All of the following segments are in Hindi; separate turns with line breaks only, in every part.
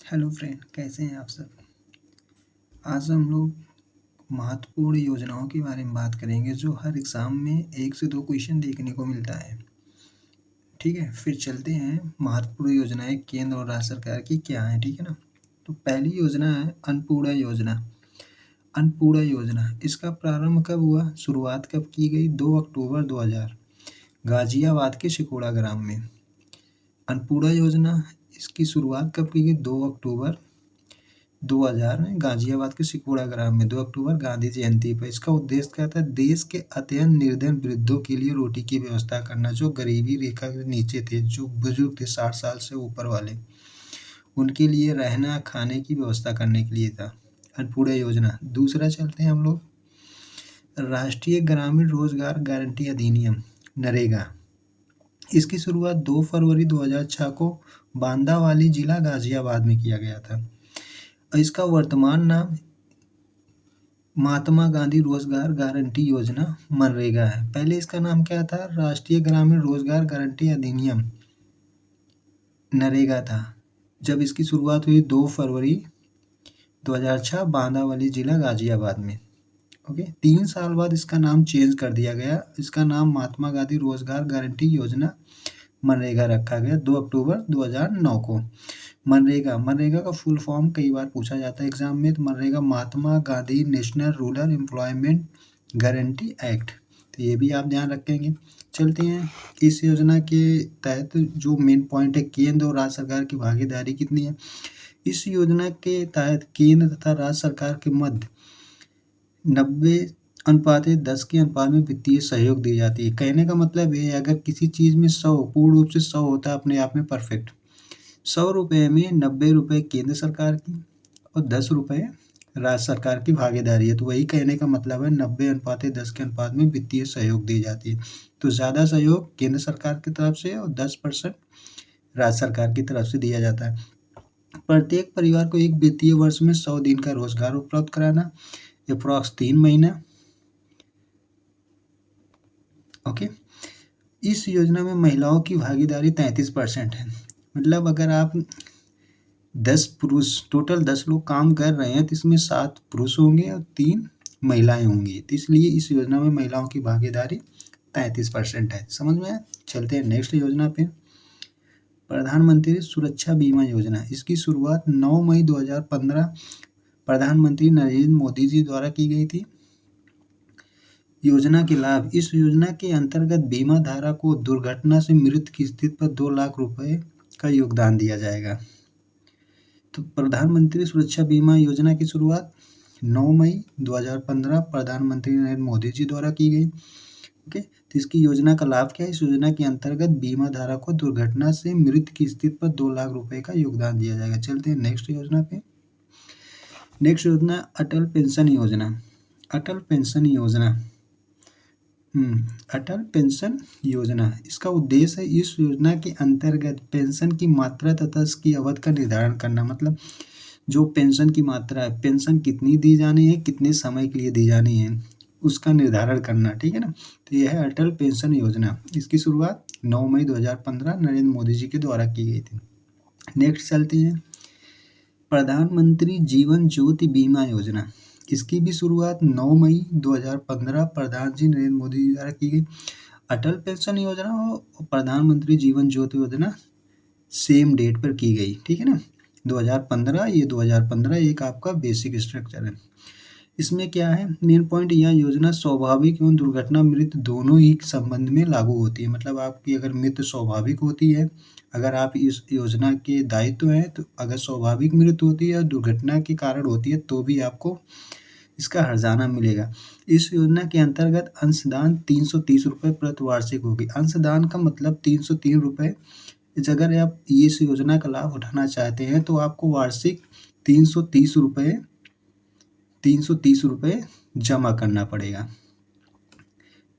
हेलो फ्रेंड, कैसे हैं आप सब। आज हम लोग महत्वपूर्ण योजनाओं के बारे में बात करेंगे जो हर एग्ज़ाम में 1 से 2 क्वेश्चन देखने को मिलता है। ठीक है, फिर चलते हैं महत्वपूर्ण योजनाएं केंद्र और राज्य सरकार की क्या हैं। ठीक है ना। तो पहली योजना है अन्नपूर्णा योजना। अन्नपूर्णा योजना इसका प्रारंभ कब हुआ, शुरुआत कब की गई? 2 अक्टूबर 2000 गाजियाबाद के शिकोड़ा ग्राम में। अन्नपूर्णा योजना इसकी शुरुआत कब की गई? 2 अक्टूबर 2000 में गाजियाबाद के सिकोड़ा ग्राम में 2 अक्टूबर गांधी जयंती पर। इसका उद्देश्य क्या था? देश के अत्यंत निर्धन वृद्धों के लिए रोटी की व्यवस्था करना, जो गरीबी रेखा के नीचे थे, जो बुजुर्ग थे 60 साल से ऊपर वाले, उनके लिए रहना खाने की व्यवस्था करने के लिए था अन्नपूर्णा योजना। दूसरा चलते हैं हम लोग, राष्ट्रीय ग्रामीण रोजगार गारंटी अधिनियम नरेगा। इसकी शुरुआत 2 फरवरी 2006 को बांदावाली जिला गाजियाबाद में किया गया था। इसका वर्तमान नाम महात्मा गांधी रोजगार गारंटी योजना मनरेगा है। पहले इसका नाम क्या था? राष्ट्रीय ग्रामीण रोजगार गारंटी अधिनियम नरेगा था। जब इसकी शुरुआत हुई 2 फरवरी 2006 बांदावली जिला गाजियाबाद में। ओके, 3 साल बाद इसका नाम चेंज कर दिया गया। इसका नाम महात्मा गांधी रोजगार गारंटी योजना मनरेगा रखा गया 2 अक्टूबर 2009 को। मनरेगा का फुल फॉर्म कई बार पूछा जाता है एग्जाम में। तो MNREGA Mahatma Gandhi national rural employment guarantee act, तो ये भी आप ध्यान रखेंगे। चलते हैं, इस योजना के तहत जो मेन पॉइंट है, केंद्र और राज्य सरकार की भागीदारी कितनी है। इस योजना के तहत केंद्र तथा राज्य सरकार के मध्य 90:10 के अनुपात में वित्तीय सहयोग दी जाती है। कहने का मतलब ये है, अगर किसी चीज़ में 100 पूर्ण रूप से 100 होता है अपने आप में परफेक्ट, 100 रुपये में 90 रुपये केंद्र सरकार की और 10 रुपये राज्य सरकार की भागीदारी है। तो वही कहने का मतलब है 90:10 के अनुपात में वित्तीय सहयोग दी जाती है। तो ज़्यादा सहयोग केंद्र सरकार की तरफ से और 10% राज्य सरकार की तरफ से दिया जाता है। प्रत्येक परिवार को एक वित्तीय वर्ष में 100 दिन का रोजगार उपलब्ध कराना, अप्रॉक्स 3 महीना। ओके, इस योजना में महिलाओं की भागीदारी 33% है। मतलब अगर आप 10 पुरुष, टोटल 10 लोग काम कर रहे हैं तो इसमें 7 पुरुष होंगे और 3 महिलाएं होंगी। तो इसलिए इस योजना में महिलाओं की भागीदारी 33% है। समझ में आया? चलते हैं नेक्स्ट योजना पे, प्रधानमंत्री सुरक्षा बीमा योजना। इसकी शुरुआत 9 मई 2015 प्रधानमंत्री नरेंद्र मोदी जी द्वारा की गई थी। योजना के लाभ, इस योजना के अंतर्गत बीमा धारक को दुर्घटना से मृत्यु की स्थिति पर 2 लाख रुपए का योगदान दिया जाएगा। तो प्रधानमंत्री सुरक्षा बीमा योजना की शुरुआत 9 मई 2015 प्रधानमंत्री नरेंद्र मोदी जी द्वारा की गई। ओके, तो इसकी योजना का लाभ क्या है? इस योजना के अंतर्गत बीमा धारक को दुर्घटना से मृत्यु की स्थिति पर 2 लाख रुपए का योगदान दिया जाएगा। चलते हैं नेक्स्ट योजना पे। नेक्स्ट योजना अटल पेंशन योजना। अटल पेंशन योजना अटल पेंशन योजना, इसका उद्देश्य है इस योजना के अंतर्गत पेंशन की मात्रा तथा इसकी अवधि का निर्धारण करना। मतलब जो पेंशन की मात्रा है, पेंशन कितनी दी जानी है, कितने समय के लिए दी जानी है, उसका निर्धारण करना। ठीक है ना। तो यह है अटल पेंशन योजना। इसकी शुरुआत 9 मई 2015 नरेंद्र मोदी जी के द्वारा की गई थी। नेक्स्ट चलते हैं, प्रधानमंत्री जीवन ज्योति बीमा योजना। इसकी भी शुरुआत 9 मई 2015 प्रधानमंत्री नरेंद्र मोदी जी द्वारा की गई। अटल पेंशन योजना और प्रधानमंत्री जीवन ज्योति योजना सेम डेट पर की गई। ठीक है ना, 2015, ये 2015 एक आपका बेसिक स्ट्रक्चर है। इसमें क्या है मेन पॉइंट, यह योजना स्वाभाविक एवं दुर्घटना मृत्यु दोनों ही संबंध में लागू होती है। मतलब आपकी अगर मृत्यु स्वाभाविक होती है, अगर आप इस योजना के दायित्व हैं, तो अगर स्वाभाविक मृत्यु होती है और दुर्घटना के कारण होती है तो भी आपको इसका हर्जाना मिलेगा। इस योजना के अंतर्गत अंशदान 330 रुपये प्रति वार्षिक होगी। अंशदान का मतलब 303 रुपये। अगर आप इस योजना का लाभ उठाना चाहते हैं तो आपको वार्षिक 330 रुपये जमा करना पड़ेगा।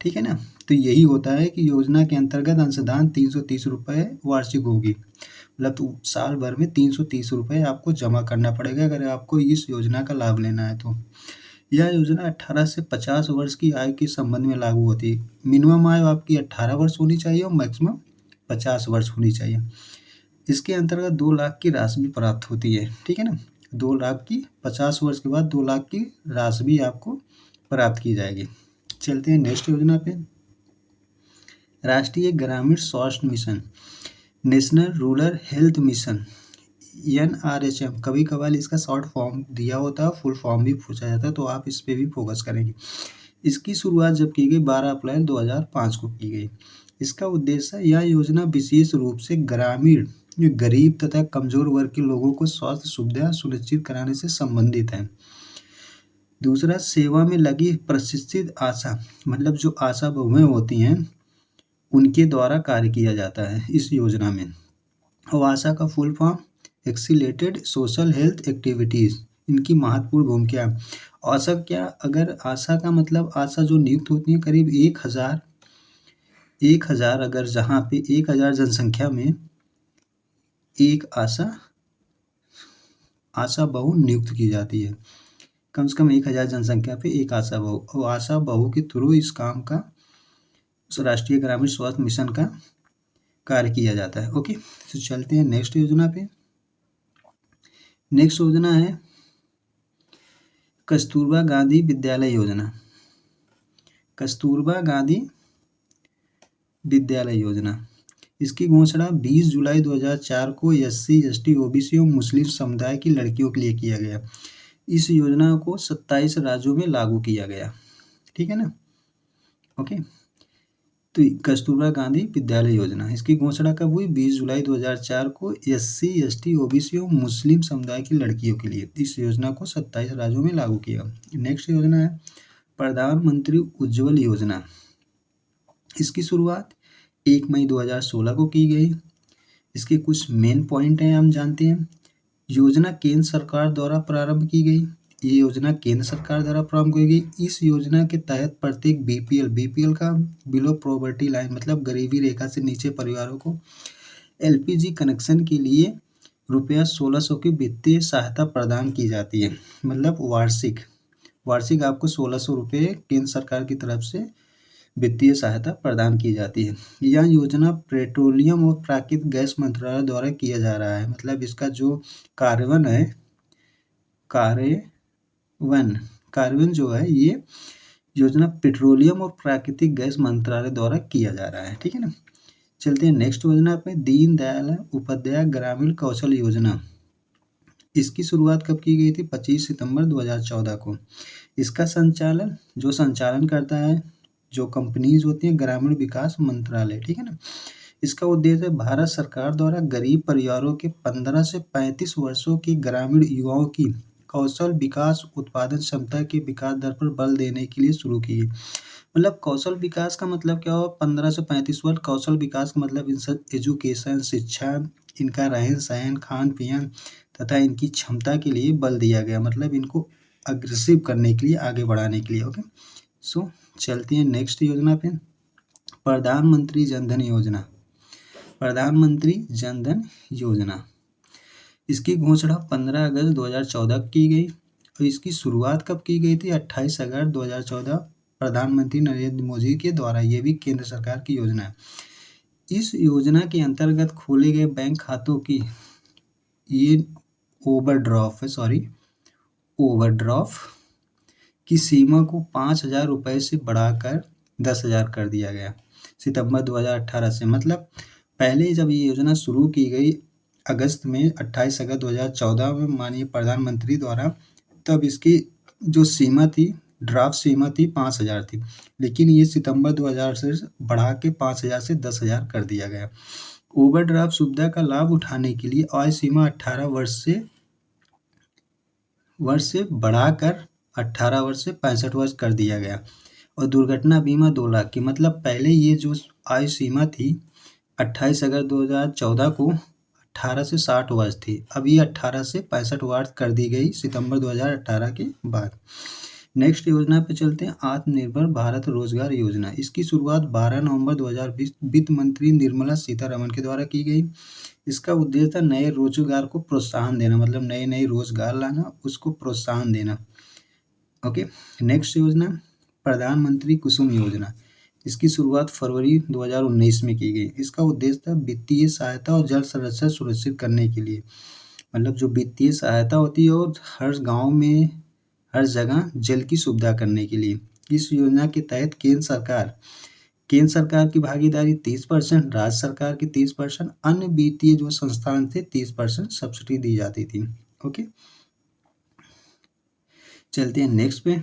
ठीक है ना। तो यही होता है कि योजना के अंतर्गत अंशदान 330 रुपये वार्षिक होगी। मतलब तो साल भर में 330 रुपये आपको जमा करना पड़ेगा अगर आपको इस योजना का लाभ लेना है तो। यह योजना 18 से 50 वर्ष की आयु के संबंध में लागू होती है। मिनिमम आयु आपकी 18 वर्ष होनी चाहिए और मैक्सिमम 50 वर्ष होनी चाहिए। इसके अंतर्गत 2 लाख की राशि भी प्राप्त होती है, ठीक है ना। 2 लाख की 50 वर्ष के बाद 2 लाख की राशि भी आपको प्राप्त की जाएगी। चलते हैं नेक्स्ट योजना पे। राष्ट्रीय ग्रामीण स्वास्थ्य mission, national rural health mission, NRHM। कभी कभार इसका शॉर्ट फॉर्म दिया होता है, फुल फॉर्म भी पूछा जाता है, तो आप इस पे भी फोकस करेंगे। इसकी शुरुआत जब की गई 12 अप्रैल 2005 को की गई। इसका उद्देश्य, यह योजना विशेष रूप से ग्रामीण गरीब तथा कमजोर वर्ग के लोगों को स्वास्थ्य सुविधा सुनिश्चित कराने से संबंधित है। दूसरा, सेवा में लगी प्रशिक्षित आशा, मतलब जो आशा बहुएं होती हैं उनके द्वारा कार्य किया जाता है इस योजना में। और आशा का full form accelerated social health activities. इनकी महत्वपूर्ण भूमिका है। आशा क्या, अगर आशा का मतलब आशा जो नियुक्त होती है करीब 1000 अगर जहाँ पे 1000 जनसंख्या में एक आशा बहु नियुक्त की जाती है। कम से कम 1000 जनसंख्या पे एक आशा बहु, और आशा बहु के थ्रू इस काम का राष्ट्रीय ग्रामीण स्वास्थ्य मिशन का कार्य किया जाता है। ओके, तो चलते हैं नेक्स्ट योजना पे। नेक्स्ट योजना है कस्तूरबा गांधी विद्यालय योजना। कस्तूरबा गांधी विद्यालय योजना, इसकी घोषणा 20 जुलाई 2004 को SC ST OBC और मुस्लिम समुदाय की लड़कियों के लिए किया गया। इस योजना को 27 राज्यों में लागू किया गया, ठीक है ना। ओके, तो कस्तूरबा गांधी विद्यालय योजना, इसकी घोषणा कब हुई? 20 जुलाई 2004 को SC ST OBC और मुस्लिम समुदाय की लड़कियों के लिए। इस योजना को 27 राज्यों में लागू किया। नेक्स्ट योजना है प्रधानमंत्री उज्ज्वल योजना। इसकी शुरुआत 1 मई 2016 को की गई। इसके कुछ मेन पॉइंट हैं, हम जानते हैं। योजना केंद्र सरकार द्वारा प्रारंभ की गई। ये योजना केंद्र सरकार द्वारा प्रारंभ की गई। इस योजना के तहत प्रत्येक BPL का बिलो पॉवर्टी लाइन, मतलब गरीबी रेखा से नीचे परिवारों को LPG कनेक्शन के लिए रुपया 1600 की वित्तीय सहायता प्रदान की जाती है। मतलब वार्षिक आपको 1600 रुपये केंद्र सरकार की तरफ से वित्तीय सहायता प्रदान की जाती है। यह योजना पेट्रोलियम और प्राकृतिक गैस मंत्रालय द्वारा किया जा रहा है। मतलब इसका जो कार्यान्वयन जो है, ये योजना पेट्रोलियम और प्राकृतिक गैस मंत्रालय द्वारा किया जा रहा है, ठीक है ना। चलते हैं नेक्स्ट योजना पे, दीनदयाल उपाध्याय ग्रामीण कौशल योजना। इसकी शुरुआत कब की गई थी? 25 सितंबर 2014 को। इसका संचालन करता है जो कंपनीज होती हैं, ग्रामीण विकास मंत्रालय, ठीक है ना। इसका उद्देश्य भारत सरकार द्वारा गरीब परिवारों के 15 से 35 वर्षों की ग्रामीण युवाओं की कौशल विकास उत्पादन क्षमता के विकास दर पर बल देने के लिए शुरू की। मतलब कौशल विकास का मतलब क्या हुआ? 15 से 35 वर्ष। कौशल विकास का मतलब एजुकेशन, शिक्षा, इनका रहन सहन, खान पीन तथा इनकी क्षमता के लिए बल दिया गया। मतलब इनको अग्रेसिव करने के लिए, आगे बढ़ाने के लिए। ओके, सो चलते हैं नेक्स्ट योजना पे, प्रधानमंत्री जनधन योजना। प्रधानमंत्री जनधन योजना, इसकी घोषणा 15 अगस्त 2014 की गई और इसकी शुरुआत कब की गई थी? 28 अगस्त 2014 प्रधानमंत्री नरेंद्र मोदी के द्वारा। ये भी केंद्र सरकार की योजना है। इस योजना के अंतर्गत खोले गए बैंक खातों की ये ओवरड्राफ्ट की सीमा को 5000 रुपये से बढ़ाकर 10,000 कर दिया गया सितंबर 2018 से। मतलब पहले जब ये योजना शुरू की गई अगस्त में, 28 अगस्त 2014 में माननीय प्रधानमंत्री द्वारा, तब इसकी जो सीमा थी, ड्राफ्ट सीमा थी 5000 थी, लेकिन ये सितंबर 2000 से बढ़ा के 5000 से 10,000 कर दिया गया। ओवरड्राफ्ट सुविधा का लाभ उठाने के लिए आयु सीमा 18 वर्ष से बढ़ाकर 18 वर्ष से 65 वर्ष कर दिया गया। और दुर्घटना बीमा 2 लाख की, मतलब पहले ये जो आयु सीमा थी 28 अगस्त 2014 को 18 से 60 वर्ष थी, अब ये 18 से 65 वर्ष कर दी गई सितंबर 2018 के बाद। नेक्स्ट योजना पे चलते हैं, आत्मनिर्भर भारत रोजगार योजना। इसकी शुरुआत 12 नवंबर 2020 वित्त मंत्री निर्मला सीतारमण के द्वारा की गई। इसका उद्देश्य नए रोजगार को प्रोत्साहन देना, मतलब नए रोजगार लाना, उसको प्रोत्साहन देना। ओके, नेक्स्ट योजना प्रधानमंत्री कुसुम योजना। इसकी शुरुआत फरवरी 2019 में की गई। इसका उद्देश्य था वित्तीय सहायता और जल संरक्षण सुनिश्चित करने के लिए। मतलब जो वित्तीय सहायता होती है और हर गाँव में हर जगह जल की सुविधा करने के लिए। इस योजना के तहत केंद्र सरकार की भागीदारी 30%, राज्य सरकार की 30%, अन्य वित्तीय जो संस्थान थे 30% सब्सिडी दी जाती थी। ओके, चलते हैं नेक्स्ट पे।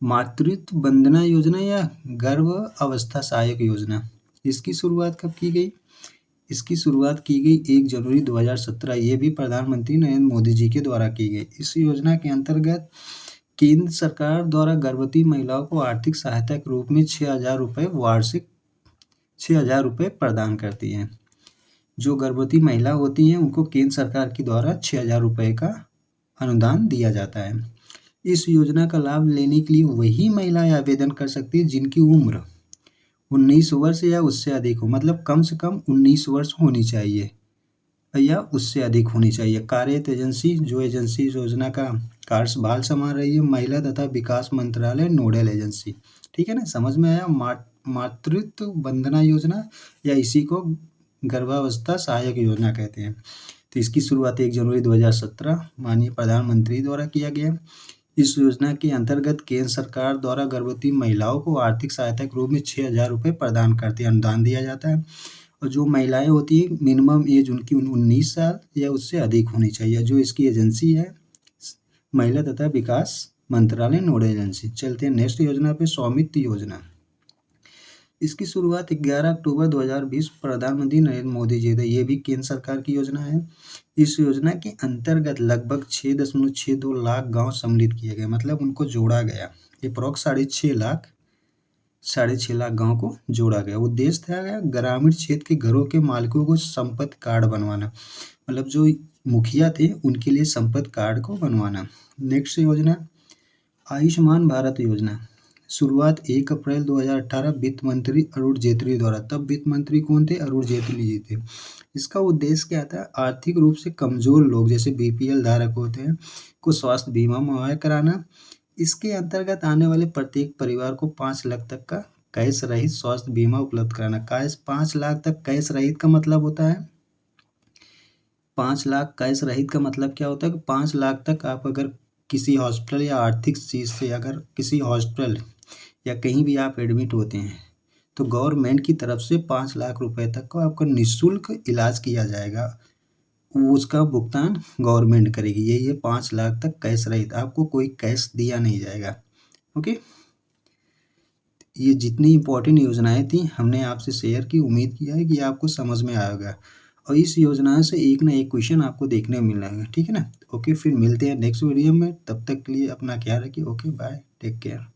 मातृत्व वंदना योजना या गर्भ अवस्था सहायक योजना, इसकी शुरुआत कब की गई? इसकी शुरुआत की गई 1 जनवरी 2017। ये भी प्रधानमंत्री नरेंद्र मोदी जी के द्वारा की गई। इस योजना के अंतर्गत केंद्र सरकार द्वारा गर्भवती महिलाओं को आर्थिक सहायता के रूप में 6,000 रुपये वार्षिक 6,000 रुपये प्रदान करती है। जो गर्भवती महिला होती हैं उनको केंद्र सरकार के द्वारा 6,000 रुपये का अनुदान दिया जाता है। इस योजना का लाभ लेने के लिए वही महिलाएं आवेदन कर सकती है जिनकी उम्र 19 वर्ष या उससे अधिक हो। मतलब कम से कम 19 वर्ष होनी चाहिए या उससे अधिक होनी चाहिए। कार्यरत एजेंसी, जो एजेंसी योजना का कार्यभार संभाल रही है, महिला तथा विकास मंत्रालय नोडल एजेंसी। ठीक है ना, समझ में आया? मातृत्व वंदना योजना या इसी को गर्भावस्था सहायक योजना कहते हैं। तो इसकी शुरुआत 1 जनवरी 2017 माननीय प्रधानमंत्री द्वारा किया गया। इस योजना के अंतर्गत केंद्र सरकार द्वारा गर्भवती महिलाओं को आर्थिक सहायता के रूप में 6,000 रुपये प्रदान करते हैं, अनुदान दिया जाता है। और जो महिलाएं होती हैं मिनिमम एज उनकी 19 साल या उससे अधिक होनी चाहिए। जो इसकी एजेंसी है महिला तथा विकास मंत्रालय नोडल एजेंसी। चलते हैं नेक्स्ट योजना पे, स्वामित्व योजना। इसकी शुरुआत 11 अक्टूबर 2020 प्रधानमंत्री नरेंद्र मोदी जी थे। ये भी केंद्र सरकार की योजना है। इस योजना के अंतर्गत लगभग 6.62 लाख गांव सम्मिलित किए गए, मतलब उनको जोड़ा गया। अप्रॉक्स 6.5 लाख गांव को जोड़ा गया। उद्देश्य था ग्रामीण क्षेत्र के घरों के मालिकों को संपत्ति कार्ड बनवाना, मतलब जो मुखिया थे उनके लिए संपत्ति कार्ड को बनवाना। नेक्स्ट योजना आयुष्मान भारत योजना। शुरुआत 1 अप्रैल 2018 वित्त मंत्री अरुण जेटली द्वारा। तब वित्त मंत्री कौन थे? अरुण जेटली जी थे। इसका उद्देश्य क्या था? आर्थिक रूप से कमजोर लोग जैसे बीपीएल धारक होते हैं को स्वास्थ्य बीमा मुहैया कराना। इसके अंतर्गत आने वाले प्रत्येक परिवार को 5 लाख तक का कैश रहित स्वास्थ्य बीमा उपलब्ध कराना। 5 लाख तक कैश रहित का मतलब होता है 5 लाख कैश रहित का मतलब क्या होता है कि 5 लाख तक आप अगर किसी हॉस्पिटल या आर्थिक चीज़ से अगर किसी हॉस्पिटल या कहीं भी आप एडमिट होते हैं तो गवर्नमेंट की तरफ से 5 लाख रुपए तक का आपका निःशुल्क इलाज किया जाएगा। उसका भुगतान गवर्नमेंट करेगी। यही है 5 लाख तक कैश रहित, आपको कोई कैश दिया नहीं जाएगा। ओके, ये जितनी इंपॉर्टेंट योजनाएं थी हमने आपसे शेयर की। उम्मीद किया है कि आपको समझ में आएगा और इस योजना से एक ना एक क्वेश्चन आपको देखने को मिल रहा है। ठीक है ना? ओके, फिर मिलते हैं नेक्स्ट वीडियो में। तब तक के लिए अपना ख्याल रखिए। Okay, bye, take care.